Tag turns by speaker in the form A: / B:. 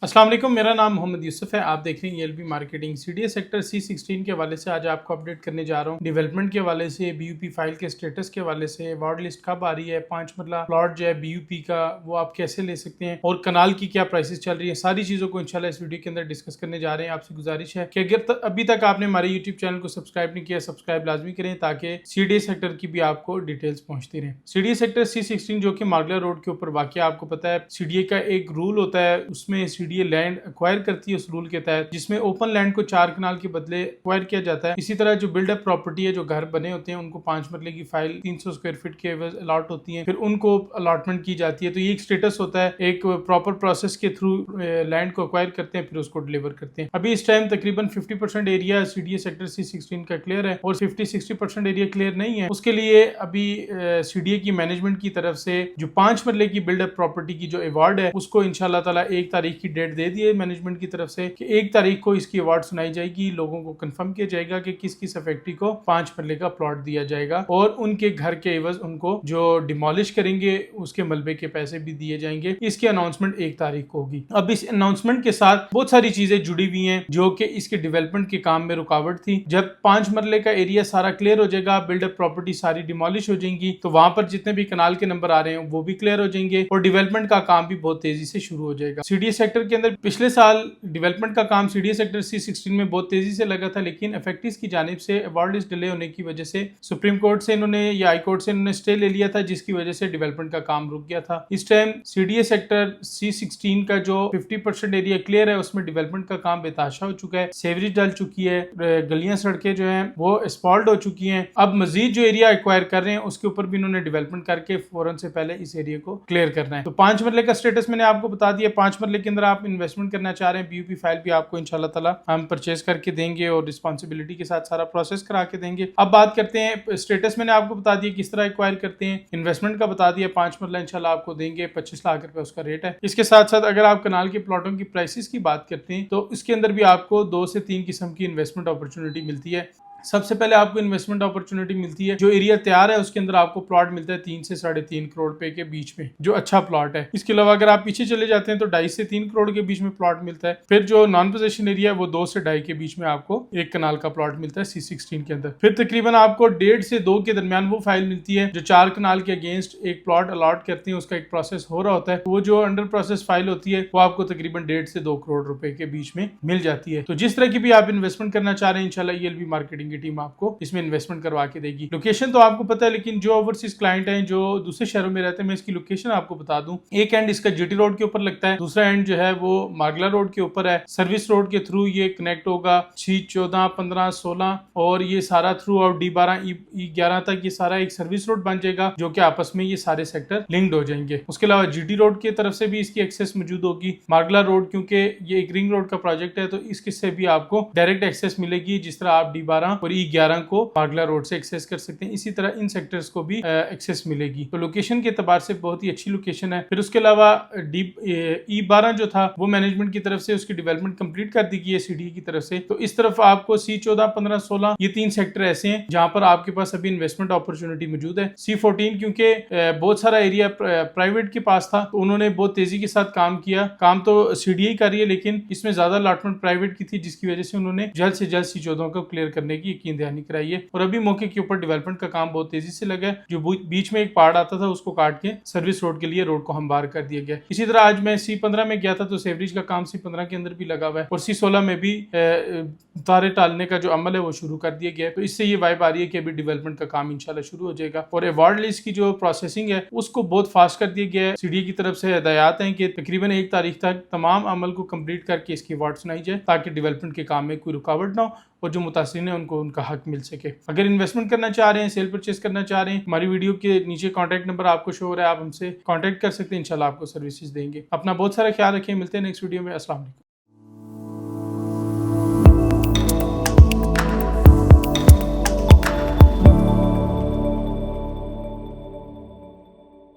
A: अस्सलाम वालेकुम, मेरा नाम मोहम्मद यूसुफ है। आप देख रहे हैं ELB marketing. CDS sector C16 के हवाले से आज आपको अपडेट करने जा रहा हूँ। डेवलपमेंट के हवाले से, BUP फाइल के स्टेटस के हवाले से, अवार्ड लिस्ट कब आ रही है, 5 मरला प्लॉट जो है BUP का वो आप कैसे ले सकते हैं और कनाल की क्या प्राइसेस चल रही है, सारी चीज़ों को इंशाल्लाह इस वीडियो के अंदर डिस्कस करने जा रहे हैं। आपसे गुजारिश है कि अगर अभी तक आपने हमारे यूट्यूब चैनल को सब्सक्राइब नहीं किया, सब्सक्राइब लाजमी करें ताकि सीडीएस सेक्टर की भी आपको डिटेल्स पहुंचती रहे। सीडीएस सेक्टर C16 जो कि मार्गला रोड के ऊपर वाक़, आपको पता है सीडीए का एक रूल होता है, उसमें सीडीए लैंड एक्वायर करती है उस रूल के तहत, जिसमें ओपन लैंड को 4 कनाल के बदले एक्वायर किया जाता है। इसी तरह जो बिल्डअप प्रॉपर्टी है, जो घर बने होते हैं, उनको 5 मरले की फाइल 300 स्क्वायर फीट के अलॉट होती है, फिर उनको अलॉटमेंट की जाती है। तो ये एक स्टेटस होता है, एक प्रॉपर प्रोसेस के थ्रू लैंड को एक्वायर करते हैं, फिर उसको डिलीवर करते हैं। अभी इस टाइम तकरीबन 50% एरिया सीडीएस सेक्टर C16 का क्लियर है और 50-60% एरिया क्लियर नहीं है। उसके लिए अभी सीडीए की मैनेजमेंट की तरफ से जो 5 मरले की बिल्डअप प्रॉपर्टी की जो अवार्ड है, उसको इंशाल्लाह ताला 1 तारीख की डेट दे दी है मैनेजमेंट की तरफ से कि 1 तारीख को इसकी अवार्ड सुनाई जाएगी। लोगों को कंफर्म किया जाएगा कि किस किस फैक्ट्री को 5 मरले का प्लॉट दिया जाएगा और उनके घर के एवज उनको जो डिमोलिश करेंगे उसके मलबे के पैसे भी दिए जाएंगे। इसकी अनाउंसमेंट 1 तारीख को होगी। अब इस अनाउंसमेंट के साथ बहुत सारी चीजें जुड़ी हुई हैं जो कि इसके डेवलपमेंट के काम में रुकावट थी। जब 5 मरले का एरिया सारा क्लियर हो जाएगा, बिल्डअप प्रॉपर्टी सारी डिमोलिश हो जाएंगी, तो वहां पर जितने भी कनाल के नंबर आ रहे हैं वो भी क्लियर हो जाएंगे और डेवलपमेंट का काम भी बहुत तेजी से शुरू हो जाएगा। सीडीएस सेक्टर के अंदर पिछले साल डेवलपमेंट का काम सीडीएस सेक्टर C16 में बहुत तेजी से लगा था, लेकिन इफेक्टिव्स की जानिब से अवार्ड लिस्ट डिले होने की वजह से सुप्रीम कोर्ट से इन्होंने या हाई कोर्ट से इन्होंने स्टे ले लिया था, जिसकी वजह से डेवलपमेंट का काम रुक गया था। इस टाइम सीडीएस सेक्टर C16 का जो 50% एरिया क्लियर है, उसमें डेवलपमेंट का काम बेताशा हो चुका है, सेवरेज डल चुकी है, गलियां सड़कें जो है वो एस्फॉल्ट हो चुकी है। अब मजीद जो एरिया एक्वायर कर रहे हैं उसके ऊपर भी इन्होंने डेवलपमेंट करके फौरन से पहले इस एरिया को क्लियर करना है। तो 5 मरले का स्टेटस मैंने आपको बता दिया। 5 मरले के अंदर आप इन्वेस्टमेंट करना चाह रहे हैं, BUP फाइल भी आपको इंशाल्लाह ताला हम परचेज करके देंगे और रिस्पांसिबिलिटी के साथ सारा प्रोसेस करा के देंगे। अब बात करते हैं स्टेटस, मैंने आपको बता दिया किस तरह एक्वायर करते हैं, इन्वेस्टमेंट का बता दिया, 5 मरला इंशाल्लाह आपको देंगे, 25 लाख रुपए उसका रेट है। इसके साथ साथ अगर आप कनाल के प्लॉटों की प्राइसेस की बात करते हैं तो इसके अंदर भी आपको 2 से 3 किस्म की इन्वेस्टमेंट अपॉर्चुनिटी मिलती है। सबसे पहले आपको इन्वेस्टमेंट अपॉर्चुनिटी मिलती है, जो एरिया तैयार है उसके अंदर आपको प्लॉट मिलता है 3 से 3.5 करोड़ रुपए के बीच में, जो अच्छा प्लॉट है। इसके अलावा अगर आप पीछे चले जाते हैं तो 2.5 से 3 करोड़ के बीच में प्लॉट मिलता है। फिर जो नॉन पोजेशन एरिया है वो 2 से 2.5 के बीच में आपको 1 कनाल का प्लॉट मिलता है C16 के अंदर। फिर तकरीबन आपको 1.5 से 2 के दरमियान वो फाइल मिलती है जो 4 कनाल के अगेंस्ट एक प्लॉट अलॉट करते हैं, उसका एक प्रोसेस हो रहा होता है। वो जो अंडर प्रोसेस फाइल होती है वो आपको तकरीबन 1.5 से 2 करोड़ रुपए के बीच में मिल जाती है। तो जिस तरह की भी आप इन्वेस्टमेंट करना चाह रहे हैं, इंशाल्लाह ELB मार्केटिंग की टीम आपको में इन्वेस्टमेंट करवा के देगी। लोकेशन तो आपको पता है, लेकिन जो ओवरसीज क्लाइंट हैं जो दूसरे शहरों में रहते हैं, मैं इसकी लोकेशन आपको बता दूं। एक एंड इसका GT रोड के ऊपर लगता है, दूसरा एंड जो है वो मार्गला रोड के ऊपर है। सर्विस रोड के थ्रू ये कनेक्ट होगा 6, 14, 15, 16 और ये सारा थ्रू आउट D12, E11 तक ये सारा एक सर्विस रोड बन जाएगा, जो कि आपस में ये सारे सेक्टर लिंक्ड हो जाएंगे। उसके अलावा GT रोड की तरफ से भी इसकी एक्सेस मौजूद होगी। मार्गला रोड क्योंकि ये एक रिंग रोड का प्रोजेक्ट है, तो इसके से भी आपको डायरेक्ट एक्सेस मिलेगी, जिस तरह आप D12 और E11 को मार्गला रोड से एक्सेस कर सकते हैं, इसी तरह इन सेक्टर्स को भी एक्सेस मिलेगी। तो लोकेशन के एतबार से बहुत ही अच्छी लोकेशन है। फिर उसके अलावा E12 जो था वो मैनेजमेंट की तरफ से उसकी डेवलपमेंट कंप्लीट कर दी गई है सीडीए की तरफ से। तो इस तरफ आपको C14, 15, 16 ये 3 सेक्टर ऐसे हैं जहां पर आपके पास अभी इन्वेस्टमेंट अपॉर्चुनिटी मौजूद है। C14 क्योंकि बहुत सारा एरिया प्राइवेट के पास था, तो उन्होंने बहुत तेजी के साथ काम किया। काम तो सीडीए कर रही है, लेकिन इसमें ज्यादा अलॉटमेंट प्राइवेट की थी, जिसकी वजह से उन्होंने जल्द से जल्द C14 को क्लियर करने की यकीन दहानी कराई है। और अभी मौके के ऊपर डेवलपमेंट का काम बहुत तेजी से लगा है। जो बीच में एक पार्ट आता था उसको काट के सर्विस रोड के लिए रोड को हमवार कर दिया गया। इसी तरह आज मैं C15 में गया था, तो सेवरेज का काम C15 के अंदर भी लगा हुआ है और C16 में भी तारे टालने का जो अमल है वो शुरू कर दिया गया है। तो इससे ये वाइब आ रही है कि अभी डेवलपमेंट का काम इंशाल्लाह शुरू हो जाएगा। और अवार्ड लिस्ट की जो प्रोसेसिंग है उसको बहुत फास्ट कर दिया गया है। सीडीए की तरफ से हिदायत है कि तकरीबन 1 तारीख तक तमाम अमल को कंप्लीट करके इसकी अवार्ड सुनाई जाए, ताकि डेवलपमेंट के काम में कोई रुकावट ना हो और जो मुतासिरीन है उनको उनका हक मिल सके। अगर इन्वेस्टमेंट करना चाह रहे हैं, सेल परचेस करना चाह रहे हैं, हमारी वीडियो के नीचे कॉन्टैक्ट नंबर आपको शो हो रहा है, आप हमसे कॉन्टैक्ट कर सकते हैं, इंशाल्लाह आपको सर्विसेज देंगे। अपना बहुत सारा ख्याल रखें, मिलते हैं नेक्स्ट वीडियो में। अस्सलाम वालेकुम।